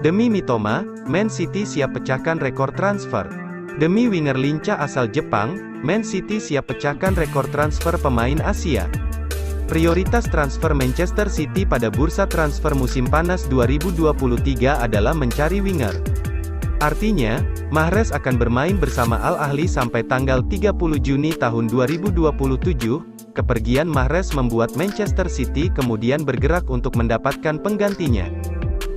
Demi Mitoma, Man City siap pecahkan rekor transfer. Demi winger lincah asal Jepang, Man City siap pecahkan rekor transfer pemain Asia. Prioritas transfer Manchester City pada bursa transfer musim panas 2023 adalah mencari winger. Artinya, Mahrez akan bermain bersama Al Ahly sampai tanggal 30 Juni tahun 2027. Kepergian Mahrez membuat Manchester City kemudian bergerak untuk mendapatkan penggantinya.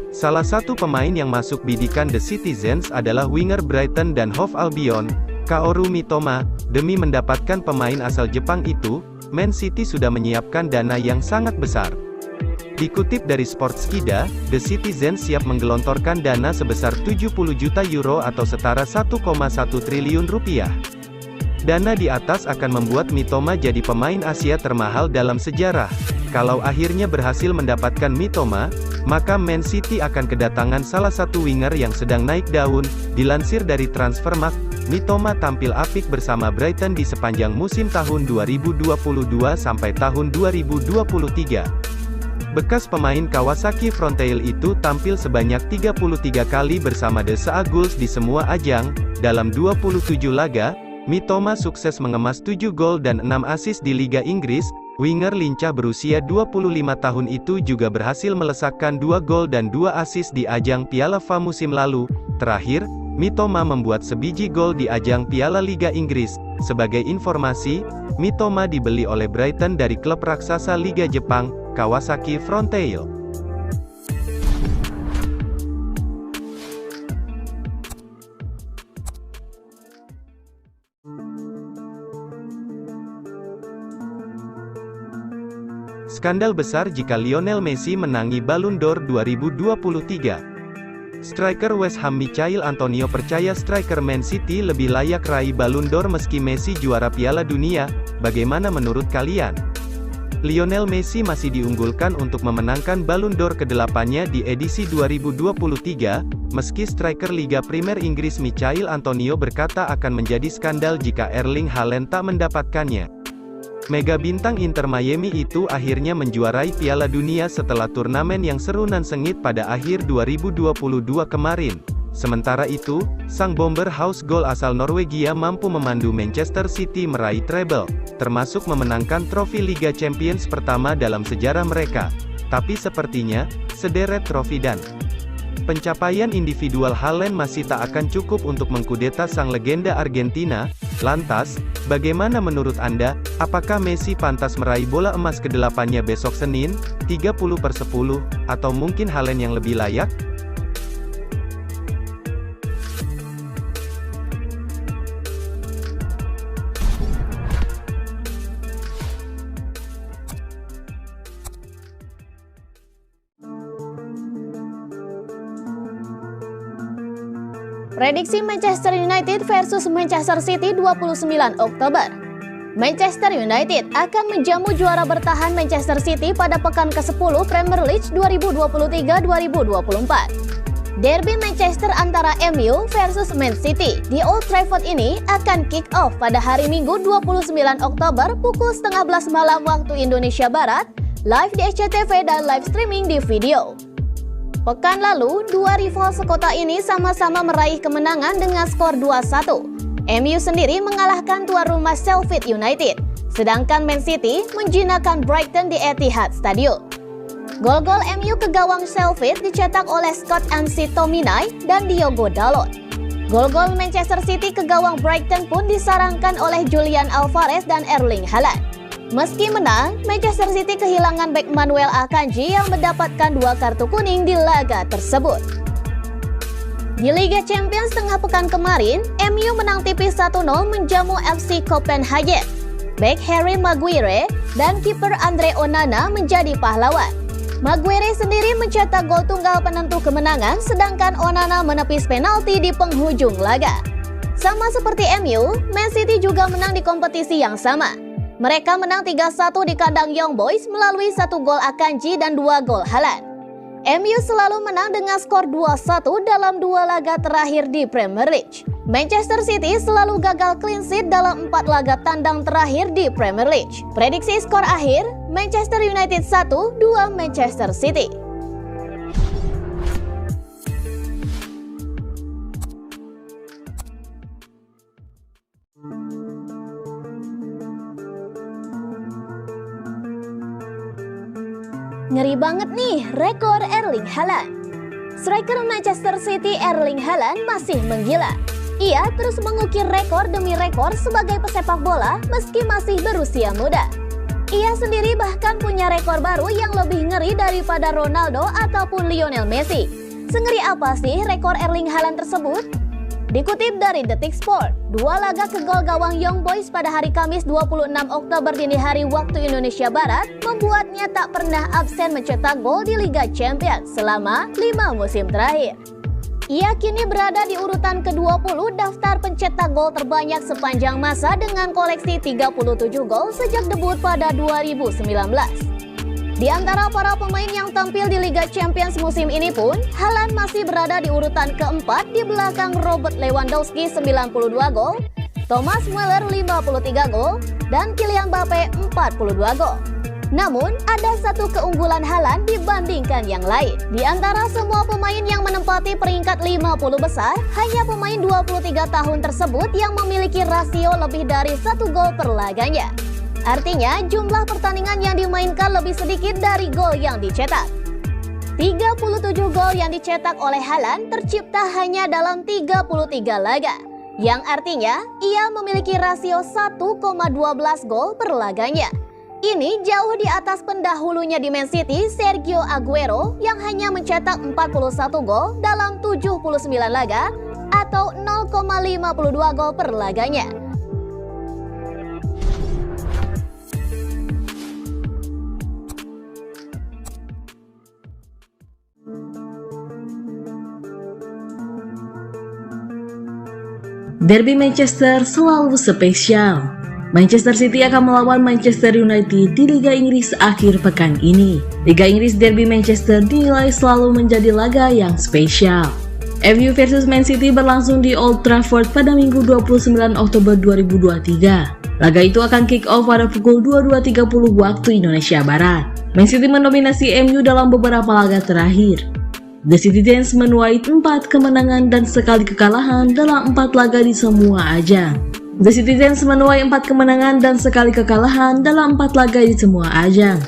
Salah satu pemain yang masuk bidikan The Citizens adalah winger Brighton dan Hove Albion, Kaoru Mitoma. Demi mendapatkan pemain asal Jepang itu, Man City sudah menyiapkan dana yang sangat besar. Dikutip dari Sportskida, The Citizens siap menggelontorkan dana sebesar 70 juta euro atau setara 1,1 triliun rupiah. Dana di atas akan membuat Mitoma jadi pemain Asia termahal dalam sejarah. Kalau akhirnya berhasil mendapatkan Mitoma, maka Man City akan kedatangan salah satu winger yang sedang naik daun. Dilansir dari Transfermarkt, Mitoma tampil apik bersama Brighton di sepanjang musim tahun 2022 sampai tahun 2023. Bekas pemain Kawasaki Frontale itu tampil sebanyak 33 kali bersama The Seagulls di semua ajang. Dalam 27 laga, Mitoma sukses mengemas 7 gol dan 6 assist di Liga Inggris. Winger lincah berusia 25 tahun itu juga berhasil melesakkan 2 gol dan 2 assist di ajang Piala FA musim lalu. Terakhir, Mitoma membuat sebiji gol di ajang Piala Liga Inggris. Sebagai informasi, Mitoma dibeli oleh Brighton dari klub raksasa Liga Jepang, Kawasaki Frontale. Skandal besar jika Lionel Messi menangi Ballon d'Or 2023. Striker West Ham Michail Antonio percaya striker Man City lebih layak raih Ballon d'Or meski Messi juara Piala Dunia. Bagaimana menurut kalian? Lionel Messi masih diunggulkan untuk memenangkan Ballon d'Or ke-8-nya di edisi 2023, meski striker Liga Primer Inggris Michail Antonio berkata akan menjadi skandal jika Erling Haaland tak mendapatkannya. Mega bintang Inter Miami itu akhirnya menjuarai Piala Dunia setelah turnamen yang seru nan sengit pada akhir 2022 kemarin. Sementara itu, sang bomber house goal asal Norwegia mampu memandu Manchester City meraih treble, termasuk memenangkan trofi Liga Champions pertama dalam sejarah mereka. Tapi sepertinya, sederet trofi dan pencapaian individual Haaland masih tak akan cukup untuk mengkudeta sang legenda Argentina. Lantas, bagaimana menurut Anda? Apakah Messi pantas meraih bola emas ke-8-nya besok Senin, 30/10, atau mungkin Haaland yang lebih layak? Prediksi Manchester United versus Manchester City 29 Oktober. Manchester United akan menjamu juara bertahan Manchester City pada pekan ke-10 Premier League 2023-2024. Derby Manchester antara MU versus Man City di Old Trafford ini akan kick off pada hari Minggu 29 Oktober pukul 11:30 malam waktu Indonesia Barat, live di SCTV dan live streaming di video. Pekan lalu, dua rival sekota ini sama-sama meraih kemenangan dengan skor 2-1. MU sendiri mengalahkan tuan rumah Sheffield United, sedangkan Man City menjinakkan Brighton di Etihad Stadium. Gol-gol MU ke gawang Sheffield dicetak oleh Scott McTominay dan Diogo Dalot. Gol-gol Manchester City ke gawang Brighton pun disarangkan oleh Julian Alvarez dan Erling Haaland. Meski menang, Manchester City kehilangan bek Manuel Akanji yang mendapatkan 2 kartu kuning di laga tersebut. Di Liga Champions tengah pekan kemarin, MU menang tipis 1-0 menjamu FC Copenhagen. Bek Harry Maguire dan kiper Andre Onana menjadi pahlawan. Maguire sendiri mencetak gol tunggal penentu kemenangan, sedangkan Onana menepis penalti di penghujung laga. Sama seperti MU, Man City juga menang di kompetisi yang sama. Mereka menang 3-1 di kandang Young Boys melalui 1 gol Akanji dan 2 gol Haaland. MU selalu menang dengan skor 2-1 dalam 2 laga terakhir di Premier League. Manchester City selalu gagal clean sheet dalam 4 laga tandang terakhir di Premier League. Prediksi skor akhir, Manchester United 1-2 Manchester City. Ngeri banget nih rekor Erling Haaland. Striker Manchester City Erling Haaland masih menggila. Ia terus mengukir rekor demi rekor sebagai pesepak bola meski masih berusia muda. Ia sendiri bahkan punya rekor baru yang lebih ngeri daripada Ronaldo ataupun Lionel Messi. Sengeri apa sih rekor Erling Haaland tersebut? Dikutip dari Detik Sport, 2 laga ke gol gawang Young Boys pada hari Kamis 26 Oktober dini hari waktu Indonesia Barat membuatnya tak pernah absen mencetak gol di Liga Champions selama 5 musim terakhir. Ia kini berada di urutan ke-20 daftar pencetak gol terbanyak sepanjang masa dengan koleksi 37 gol sejak debut pada 2019. Di antara para pemain yang tampil di Liga Champions musim ini pun, Haaland masih berada di urutan keempat di belakang Robert Lewandowski 92 gol, Thomas Muller 53 gol, dan Kylian Mbappe 42 gol. Namun, ada satu keunggulan Haaland dibandingkan yang lain. Di antara semua pemain yang menempati peringkat 50 besar, hanya pemain 23 tahun tersebut yang memiliki rasio lebih dari 1 gol per laganya. Artinya, jumlah pertandingan yang dimainkan lebih sedikit dari gol yang dicetak. 37 gol yang dicetak oleh Haaland tercipta hanya dalam 33 laga, yang artinya ia memiliki rasio 1,12 gol per laganya. Ini jauh di atas pendahulunya di Man City, Sergio Aguero, yang hanya mencetak 41 gol dalam 79 laga atau 0,52 gol per laganya. Derby Manchester selalu spesial. Manchester City akan melawan Manchester United di Liga Inggris akhir pekan ini. Liga Inggris Derby Manchester dinilai selalu menjadi laga yang spesial. MU versus Man City berlangsung di Old Trafford pada Minggu 29 Oktober 2023. Laga itu akan kick off pada pukul 22.30 waktu Indonesia Barat. Man City mendominasi MU dalam beberapa laga terakhir. The Citizens menuai 4 kemenangan dan sekali kekalahan dalam 4 laga di semua ajang. The Citizens menuai 4 kemenangan dan sekali kekalahan dalam 4 laga di semua ajang.